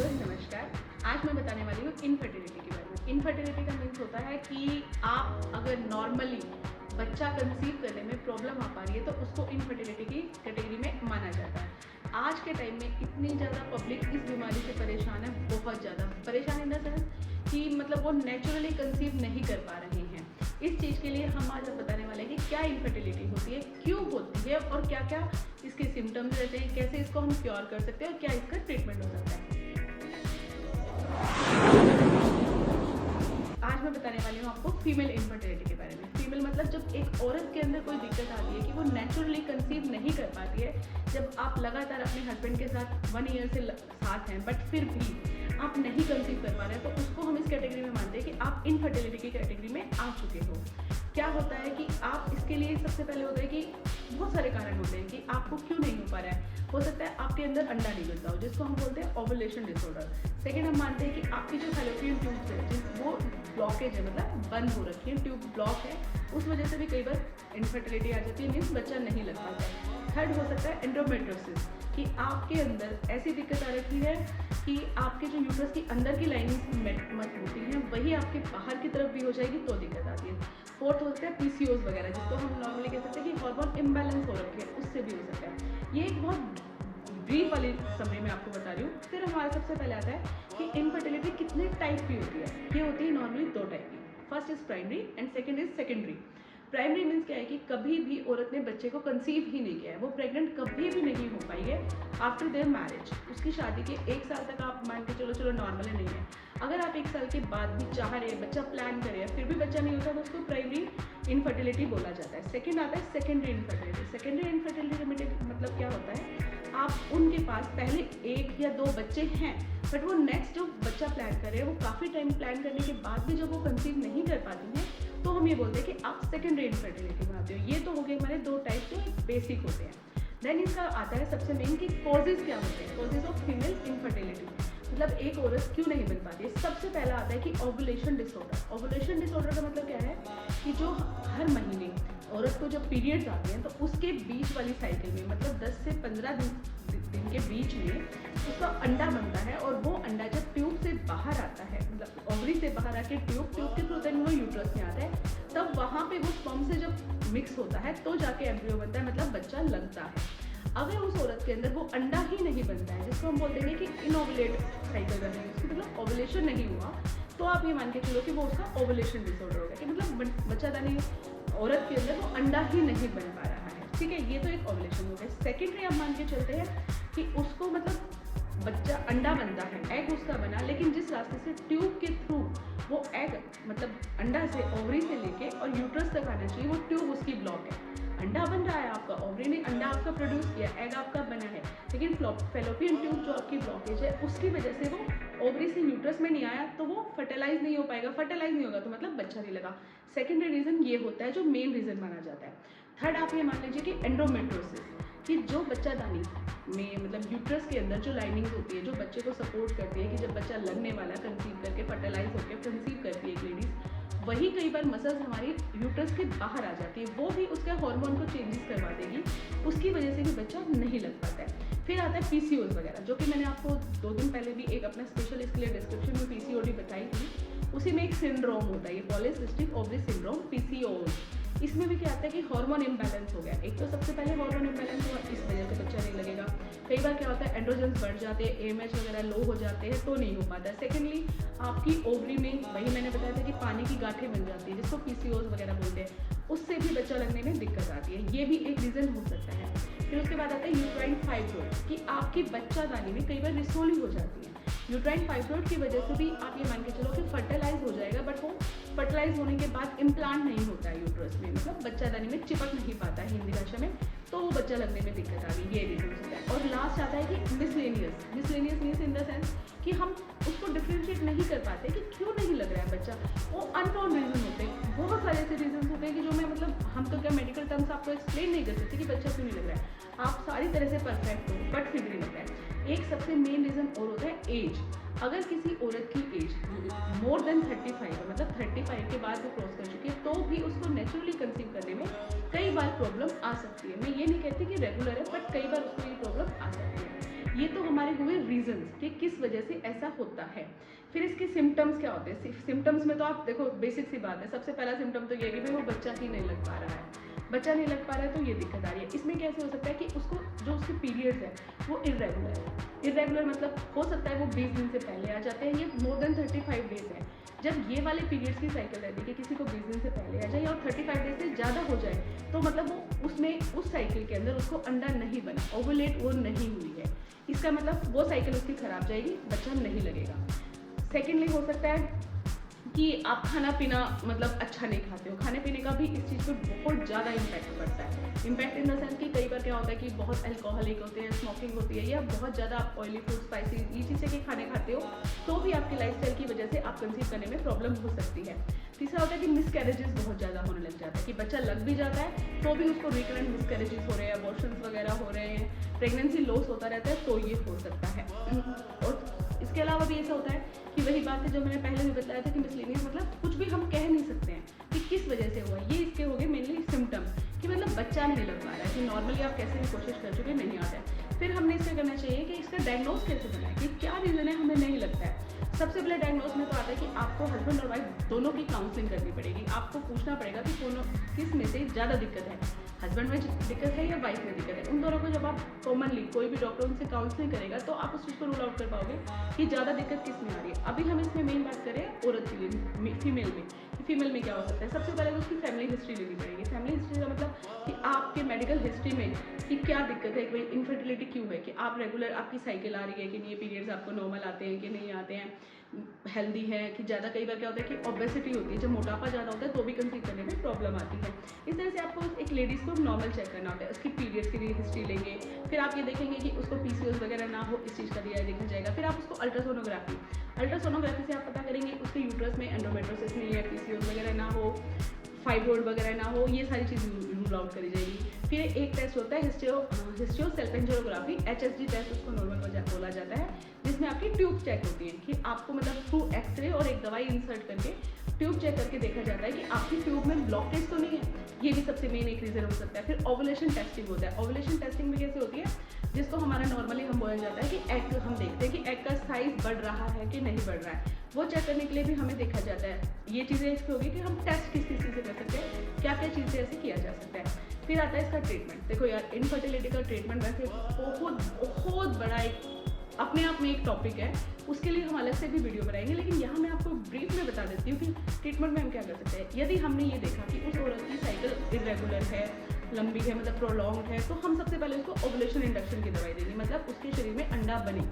नमस्कार। आज मैं बताने वाली हूँ इनफर्टिलिटी के बारे में। इनफर्टिलिटी का मीन्स होता है कि आप अगर नॉर्मली बच्चा कंसीव करने में प्रॉब्लम आ पा रही है तो उसको इनफर्टिलिटी की कैटेगरी में माना जाता है। आज के टाइम में इतनी ज़्यादा पब्लिक इस बीमारी से परेशान है, बहुत ज़्यादा परेशान इन द सेंस कि मतलब वो नेचुरली कंसीव नहीं कर पा रहे हैं। इस चीज़ के लिए हम आज बताने वाले हैं कि क्या इनफर्टिलिटी होती है, क्यों होती है और क्या क्या इसके सिम्टम्स रहते हैं, कैसे इसको हम क्योर कर सकते हैं और क्या इसका ट्रीटमेंट हो सकता है। आज मैं बताने वाली हूँ आपको फीमेल इनफर्टिलिटी के बारे में। फीमेल मतलब जब एक औरत के अंदर कोई दिक्कत आती है कि वो नेचुरली कंसीव नहीं कर पाती है, जब आप लगातार अपने हस्बैंड के साथ 1 ईयर से साथ हैं बट फिर भी आप नहीं कंसीव कर पा रहे हैं, तो उसको हम इस कैटेगरी में मानते हैं कि आप इनफर्टिलिटी की कैटेगरी में आ चुके हो। क्या होता है कि आप इसके लिए सबसे पहले होता है कि बहुत सारे कारण होते हैं कि आपको क्यों नहीं हो पा रहा है। हो सकता है आपके अंदर अंडा नहीं बनता हो, जिसको हम बोलते हैं ओवुलेशन डिसऑर्डर। सेकेंड, हम मानते हैं कि आपकी जो फैलोपियन ट्यूब्स है वो ब्लॉकेज है, मतलब बंद हो रखी है, ट्यूब ब्लॉक है, उस वजह से भी कई बार इनफर्टिलिटी आ जाती है, मीन्स बच्चा नहीं लग पाता है। थर्ड हो सकता है एंडोमेट्रियोसिस, कि आपके अंदर ऐसी दिक्कत आ रखी है कि आपके जो यूट्रस की अंदर की लाइनिंग मत होती हैं, वही आपके बाहर की तरफ भी हो जाएगी तो दिक्कत आती है। फोर्थ होता है पीसीओएस वगैरह, जिसको हम नॉर्मली कह सकते हैं कि हार्मोन इम्बैलेंस हो रखे हैं, उससे भी हो सकता है। ये एक बहुत ब्रीफ वाली समय में आपको बता रही हूँ। फिर हमारा सबसे पहले आता है कि इनफर्टिलिटी कितने टाइप की होती है। ये होती है नॉर्मली 2 टाइप की। First is primary and second is secondary. Primary means क्या है कि कभी भी औरत ने बच्चे को कंसीव ही नहीं किया है, वो प्रेग्नेंट कभी भी नहीं हो पाई है आफ्टर देयर मैरिज। उसकी शादी के 1 साल तक आप मान के चलो नॉर्मल नहीं है। अगर आप 1 साल के बाद भी चाह रहे हैं, बच्चा प्लान कर रहे हैं, फिर भी बच्चा नहीं होता तो उसको प्राइमरी इनफर्टिलिटी बोला जाता है। सेकेंड आता है सेकेंडरी इनफर्टिलिटी। सेकेंडरी इनफर्टिलिटी मतलब क्या होता है, आप उनके पास पहले 1 या 2 बच्चे हैं बट वो नेक्स्ट जो बच्चा प्लान कर रहे हैं वो काफ़ी टाइम प्लान करने के बाद भी जब वो कंसीव नहीं कर पाती हैं तो हम ये बोलते हैं कि आप सेकेंडरी इनफर्टिलिटी बनाते हो। ये तो हो गए हमारे 2 टाइप जो एक बेसिक होते हैं। देन इसका आता है सबसे मेन कि कॉजेज क्या होते हैं, कॉजेज ऑफ फीमेल इनफर्टिलिटी, मतलब एक औरत क्यों नहीं बन पाती है। सबसे पहला आता है कि ओवुलेशन डिसऑर्डर। ओवुलेशन डिसऑर्डर का मतलब क्या है कि जो हर महीने औरत को जब पीरियड्स आते हैं तो उसके बीच वाली साइकिल में, मतलब 10 से 15 दिन के बीच में उसका अंडा बनता है और वो अंडा जब ट्यूब से बाहर आता है, मतलब ओवरी से बाहर आके ट्यूब के थ्रू देन वो यूट्रस में आता है, तब वहाँ पे वो स्पर्म से जब मिक्स होता है तो जाके एम्ब्रियो बनता है, मतलब बच्चा लगता है। अगर उस औरत के अंदर वो अंडा ही नहीं बनता है, जिसको हम बोलते हैं कि इनओवुलेट साइकिल कर रही है, उसकी मतलब ओवुलेशन नहीं हुआ, तो आप ये मान के चलो कि वो उसका ओवुलेशन डिसऑर्डर हो गया, कि मतलब बच्चादानी औरत के अंदर वो अंडा ही नहीं बन पा रहा है। ठीक है, ये तो एक ओवुलेशन हो गया। सेकेंडरी हम मान के चलते हैं कि उसको मतलब बच्चा अंडा बनता है, एग उसका बना, लेकिन जिस रास्ते से ट्यूब के थ्रू वो एग मतलब अंडा से ओवरी से लेके और यूट्रस तक आना चाहिए, वो ट्यूब उसकी ब्लॉक है। अंडा बन रहा है आपका, ओवरी ने अंडा आपका प्रोड्यूस किया, एग आपका बना है, लेकिन फैलोपियन ट्यूब जो आपकी ब्लॉकेज है उसकी वजह से वो ओवरी से यूट्रस में नहीं आया, तो वो फर्टिलाइज नहीं हो पाएगा। फर्टिलाइज नहीं होगा तो मतलब बच्चा नहीं लगा। सेकेंडरी रीजन ये होता है जो मेन रीजन माना जाता है। थर्ड आप ये मान लीजिए कि एंडोमेट्रियोसिस, कि जो बच्चादानी में मतलब यूट्रस के अंदर जो लाइनिंग्स होती है जो बच्चे को सपोर्ट करती है कि जब बच्चा लगने वाला कंसीव करके फर्टिलाइज होकर कंसीव करती है एक लेडीज, वही कई बार मसल्स हमारी यूट्रस के बाहर आ जाती है, वो भी उसके हार्मोन को चेंजेस करवा देगी, उसकी वजह से भी बच्चा नहीं लग पाता है। फिर आता है पीसीओएस वगैरह, जो कि मैंने आपको 2 दिन पहले भी एक अपना स्पेशल इसके लिए डिस्क्रिप्शन में पीसीओडी बताई थी। उसी में एक सिंड्रोम होता है, ये पॉलीसिस्टिक ओवरी सिंड्रोम, पीसीओएस। इसमें भी क्या आता है कि हार्मोन इम्बैलेंस हो गया। एक तो सबसे पहले हार्मोन इम्बैलेंस हुआ, इस वजह से बच्चा नहीं लगेगा। कई बार क्या होता है एंड्रोजन्स बढ़ जाते हैं, एएमएच वगैरह लो हो जाते हैं तो नहीं हो पाता है। सेकेंडली आपकी ओवरी में वही मैंने बताया था कि पानी की गांठें बन जाती है, जिसको पीसीओएस वगैरह बोलते हैं, उससे भी बच्चा लगने में दिक्कत आती है, ये भी एक रीज़न हो सकता है। फिर उसके बाद आता है यूट्राइन फाइब्रोइड, कि आपकी बच्चादानी में कई बार रिसोली हो जाती है। यूट्राइन फाइब्रोइड की वजह से भी आप ये मान के चलो कि फर्टिलाइज हो जाएगा, बट वो फर्टिलाइज होने के बाद इम्प्लांट नहीं होता है यूट्रस में, मतलब बच्चादानी में चिपक नहीं पाता है हिंदी भाषा में, तो वो बच्चा लगने में दिक्कत आ गई, ये रीजन हो सकता है। और लास्ट आता है कि miscellaneous means in the sense कि हम उसको डिफ्रेंशिएट नहीं कर पाते कि क्यों नहीं लग रहा है बच्चा। वो अननोन रीजन होते हैं, बहुत सारे ऐसे रीजन होते हैं कि जो मैं मतलब हम तो क्या मेडिकल टर्म्स आपको एक्सप्लेन नहीं कर सकते कि बच्चा क्यों नहीं लग रहा है। आप सारी तरह से परफेक्ट हो बट फिर भी नहीं लग रहा है। एक सबसे मेन रीजन और होता है एज। अगर किसी औरत की एज मोर देन 35 है, मतलब 35 के बाद वो क्रॉस कर चुकी है, तो भी उसको नेचुरली कंसीव करने में कई बार प्रॉब्लम आ सकती है। मैं ये नहीं कहती कि रेगुलर है, बट कई बार उसको ये प्रॉब्लम आ सकती है। ये तो हमारे हुए रीजंस कि किस वजह से ऐसा होता है। फिर इसके सिम्टम्स क्या होते हैं। सिम्टम्स में तो आप देखो बेसिक सी बात है, सबसे पहला सिम्टम तो ये है कि भाई वो बच्चा ही नहीं लग पा रहा है। बच्चा नहीं लग पा रहा है तो ये दिक्कत आ रही है। इसमें कैसे हो सकता है कि उसको जो उसके पीरियड्स है वो इरेगुलर है। इरेगुलर मतलब हो सकता है वो 20 दिन से पहले आ जाते हैं, ये मोर देन 35 डेज है। जब ये वाले पीरियड्स की साइकिल रहती है कि किसी को 20 दिन से पहले आ जाए और 35 डेज से ज़्यादा हो जाए तो मतलब वो उसमें उस साइकिल के अंदर उसको अंडा नहीं बना, ओवुलेट वो नहीं हुई है, इसका मतलब वो साइकिल उसकी खराब जाएगी, बच्चा नहीं लगेगा। सेकेंडली हो सकता है कि आप खाना पीना मतलब अच्छा नहीं खाते हो, खाने पीने का भी इस चीज़ पे बहुत ज़्यादा इम्पैक्ट पड़ता है। इम्पैक्ट इन द सेंस कि कई बार क्या होता है कि बहुत अल्कोहलिक होते हैं, स्मोकिंग होती है, या बहुत ज़्यादा आप ऑयली फूड, स्पाइसी ये चीज़ें के खाने खाते हो तो भी आपकी लाइफस्टाइल की वजह से आप कंसीव करने में प्रॉब्लम हो सकती है। तीसरा होता है कि मिसकैरेजेस बहुत ज़्यादा होने लग जाता है कि बच्चा लग भी जाता है तो भी उसको रिकरेंट मिसकैरेजेस हो रहे हैं, अबॉर्शंस वगैरह हो रहे हैं, प्रेगनेंसी लॉस होता रहता है, तो ये हो सकता है। और इसके अलावा भी ऐसा होता है कि वही बात है जो मैंने पहले भी बताया था कि मिसलीनियस मतलब कुछ भी हम कह नहीं सकते हैं कि किस वजह से हुआ। ये इसके हो गए मेनली सिम्टम कि मतलब बच्चा नहीं लग पा रहा है, कि नॉर्मली आप कैसे भी कोशिश कर चुके नहीं आता है। फिर हमने इससे करना चाहिए कि इसका डायग्नोज कैसे बनाए, कि क्या रीज़न है हमें नहीं लगता है। सबसे पहले डायग्नोज में तो आता है कि आपको हस्बैंड और वाइफ दोनों की काउंसलिंग करनी पड़ेगी। आपको पूछना पड़ेगा कि किस में से ज़्यादा दिक्कत है, हस्बैंड में दिक्कत है या वाइफ में दिक्कत है। उन दोनों को जब आप कॉमनली कोई भी डॉक्टर उनसे काउंसलिंग करेगा तो आप उस चीज़ को रूल आउट कर पाओगे कि ज़्यादा दिक्कत किस में आ रही है। अभी हम इसमें मेन बात करें औरत के लिए, फीमेल में। फीमेल में क्या हो सकता है, सबसे पहले उसकी फैमिली हिस्ट्री लेनी पड़ेगी। फैमिली हिस्ट्री का मतलब कि आपके मेडिकल हिस्ट्री में कि क्या दिक्कत है, कि भाई इनफर्टिलिटी क्यों है, कि आप रेगुलर आपकी साइकिल आ रही है कि नहीं, पीरियड्स आपको नॉर्मल आते हैं कि नहीं आते हैं, हेल्दी है कि ज़्यादा। कई बार क्या होता है कि ओबेसिटी होती है, जब मोटापा ज़्यादा होता है तो भी कंसीव करने में प्रॉब्लम आती है। इस तरह से आपको एक लेडीज़ को नॉर्मल चेक करना होता है, उसकी पीरियड्स की लिए हिस्ट्री लेंगे। फिर आप ये देखेंगे कि उसको PCOS वगैरह ना हो, इस चीज़ का दिया देखा जाएगा। फिर आप उसको अल्ट्रासोनोग्राफी से आप पता करेंगे उसके यूट्रस में एंडोमेट्रोसिस नहीं है, PCOS वगैरह ना हो, फाइब्रोइड वगैरह ना हो, ये सारी चीज़ रूल आउट करी जाएगी। फिर एक टेस्ट होता है हिस्टियो सेल्पेंजोग्राफी, HSG टेस्ट उसको नॉर्मल बोला जाता है, जिसमें आपकी ट्यूब चेक होती है कि आपको मतलब थ्रू एक्सरे और एक दवाई इंसर्ट करके ट्यूब चेक करके देखा जाता है कि आपकी ट्यूब में ब्लॉकेज तो नहीं है। ये भी सबसे मेन एक रीज़न हो सकता है। फिर ओवुलेशन टेस्टिंग होता है। ओवुलेशन टेस्टिंग में कैसे होती है, जिसको हमारा नॉर्मली हम बोला जाता है कि एग, हम देखते हैं कि एग का साइज बढ़ रहा है कि नहीं बढ़ रहा है, वो चेक करने के लिए भी हमें देखा जाता है। ये चीज़ें इसकी होगी कि हम टेस्ट किस चीज़ से कर सकते हैं, क्या क्या चीज़ें ऐसे किया जा सकता है। फिर आता है इसका ट्रीटमेंट। देखो यार, इनफर्टिलिटी का ट्रीटमेंट वैसे बहुत बड़ा एक अपने आप में एक टॉपिक है, उसके लिए हम अलग से भी वीडियो बनाएंगे, लेकिन यहाँ मैं आपको ब्रीफ में बता देती हूँ कि ट्रीटमेंट में हम क्या कर सकते हैं। यदि हमने ये देखा कि उस औरत की साइकिल इरेगुलर है, लंबी है, मतलब प्रोलॉन्ग है, तो हम सबसे पहले उसको ओवुलेशन इंडक्शन की दवाई देंगे, मतलब उसके शरीर में अंडा बने,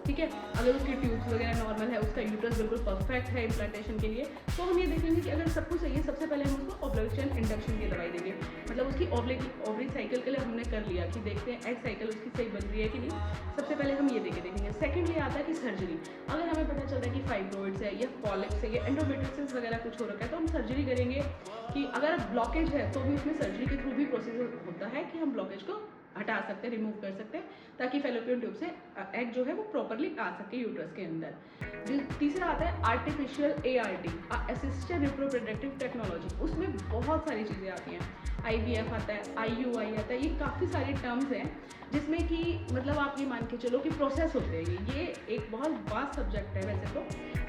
ठीक है। अगर उसकी ट्यूब्स वगैरह नॉर्मल है, उसका यूट्रस बिल्कुल परफेक्ट है इम्प्लांटेशन के लिए, तो हम ये देखेंगे कि अगर सब कुछ सही है, सबसे पहले हम उसको ओवुलेशन इंडक्शन की दवाई देंगे। मतलब उसकी ओवरी साइकिल के लिए हमने कर लिया कि देखते हैं एग साइकिल उसकी सही बन रही है कि नहीं, सबसे पहले हम ये देखेंगे। सेकेंडली आता है कि सर्जरी। अगर हमें पता चलता है कि फाइब्रोइड्स है या पॉलिप्स है या एंडोमेट्रोसिस वगैरह कुछ हो रखा है, तो हम सर्जरी करेंगे। कि अगर ब्लॉकेज है तो भी उसमें सर्जरी के थ्रू भी प्रोसीजर होता है कि हम ब्लॉकेज को हटा सकते हैं, रिमूव कर सकते हैं, ताकि फेलोपियन ट्यूब से एग जो है वो प्रॉपरली आ सके यूट्रस के अंदर। तीसरा आता है artificial ART, assisted reproductive technology. उसमें बहुत सारी चीज़ें आती हैं, IVF आता है, IUI आता है, ये काफ़ी सारे टर्म्स हैं जिसमें कि मतलब आप ये मान के चलो कि प्रोसेस होते हैं। ये एक बहुत वास्ट सब्जेक्ट है, वैसे तो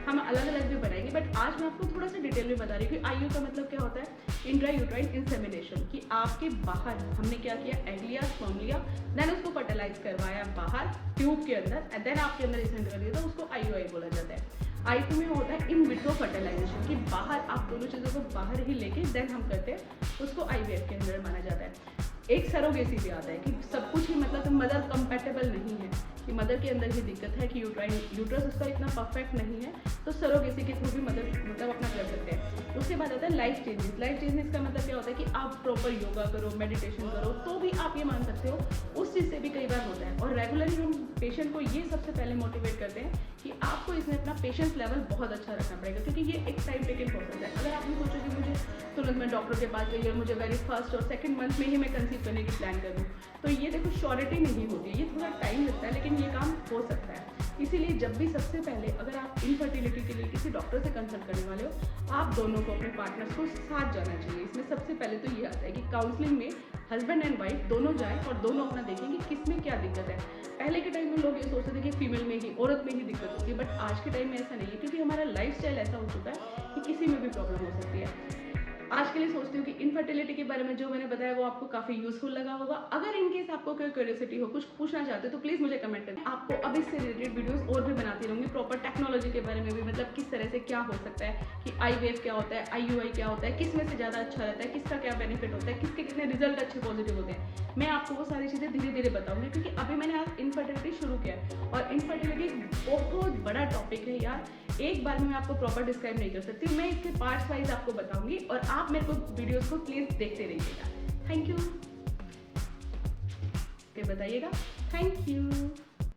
हम अलग अलग भी बनाएंगे, बट आज मैं आपको थोड़ा सा डिटेल में बता रही हूँ कि IU का मतलब क्या होता है, इंट्रा यूट्राइन इंसेमिनेशन, कि आपके बाहर हमने क्या किया, एग लिया, स्पर्म लिया, देन उसको फर्टिलाइज करवाया बाहर ट्यूब के अंदर, एंड देन आपके अंदर इंसेंट कर दिया, तो उसको IUI बोला जाता है। I2 में होता है इन विट्रो फर्टिलाइजेशन, कि बाहर आप दोनों चीज़ों को बाहर ही लेके देन हम करते हैं, उसको IVF के अंदर माना जाता है। एक सरोगेसी भी आता है कि सब कुछ ही मतलब मदर कंपैटिबल नहीं है, कि मदर के अंदर ही दिक्कत है, कि यूट्रस उसका इतना परफेक्ट नहीं है, तो सरोगेसी के थ्रू भी मदर मतलब अपना कर सकते हैं। उसके बाद आता है लाइफ चेंजेस। लाइफ चेंजेस का मतलब क्या होता है कि आप प्रॉपर योगा करो, मेडिटेशन करो, तो भी आप ये मान सकते हो, उस चीज़ से भी कई बार होता है। और रेगुलरली हम पेशेंट को ये सबसे पहले मोटिवेट करते हैं कि आपको इसमें अपना पेशेंस लेवल बहुत अच्छा रखना पड़ेगा, क्योंकि ये एक टाइम टेकिंग प्रोसेस है। अगर आप ये सोचो कि मुझे तुरंत मैं डॉक्टर के पास जाइए, मुझे वेरी फर्स्ट और सेकंड मंथ में ही मैं कंसीव करने की प्लान करूँ, तो ये देखो श्योरिटी नहीं होती है, ये थोड़ा टाइम लगता है, लेकिन ये काम हो सकता है। इसीलिए जब भी सबसे पहले अगर आप इनफर्टिलिटी के लिए किसी डॉक्टर से कंसल्ट करने वाले हो, आप दोनों को, अपने पार्टनर्स को साथ जाना चाहिए। इसमें सबसे पहले तो ये आता है कि काउंसलिंग में हस्बैंड एंड वाइफ दोनों जाएं और दोनों अपना देखें कि किस में क्या दिक्कत है। पहले के टाइम में लोग ये सोचते थे कि फीमेल में ही, औरत में ही दिक्कत होती है, बट आज के टाइम में ऐसा नहीं है, क्योंकि हमारा लाइफस्टाइल ऐसा हो चुका है कि किसी में भी प्रॉब्लम हो सकती है। आज के लिए सोचती हूँ कि इनफर्टिलिटी के बारे में जो मैंने बताया वो आपको काफ़ी यूजफुल लगा होगा। अगर इनकेस आपको कोई क्यूरियोसिटी हो, कुछ पूछना चाहते हो, तो प्लीज़ मुझे कमेंट करें। आपको अब इससे रिलेटेड वीडियोस और भी बनाती रहूँगी, प्रॉपर टेक्नोलॉजी के बारे में भी, मतलब किस तरह से क्या हो सकता है, कि IVF क्या होता है, IUI क्या होता है, किस में से ज़्यादा अच्छा रहता है, किसका क्या बेनिफिट होता है, किसके कितने रिजल्ट अच्छे पॉजिटिव होते हैं। मैं आपको वो सारी चीज़ें धीरे धीरे बताऊँगी, क्योंकि अभी मैंने आज इनफर्टिलिटी शुरू किया है और इनफर्टिलिटी बहुत बड़ा टॉपिक है यार। एक बार में मैं आपको प्रॉपर डिस्क्राइब नहीं कर सकती, मैं इसके पार्ट्स वाइज आपको बताऊंगी और आप मेरे को वीडियोस को प्लीज देखते रहिएगा। थैंक यू, बताइएगा। Thank you.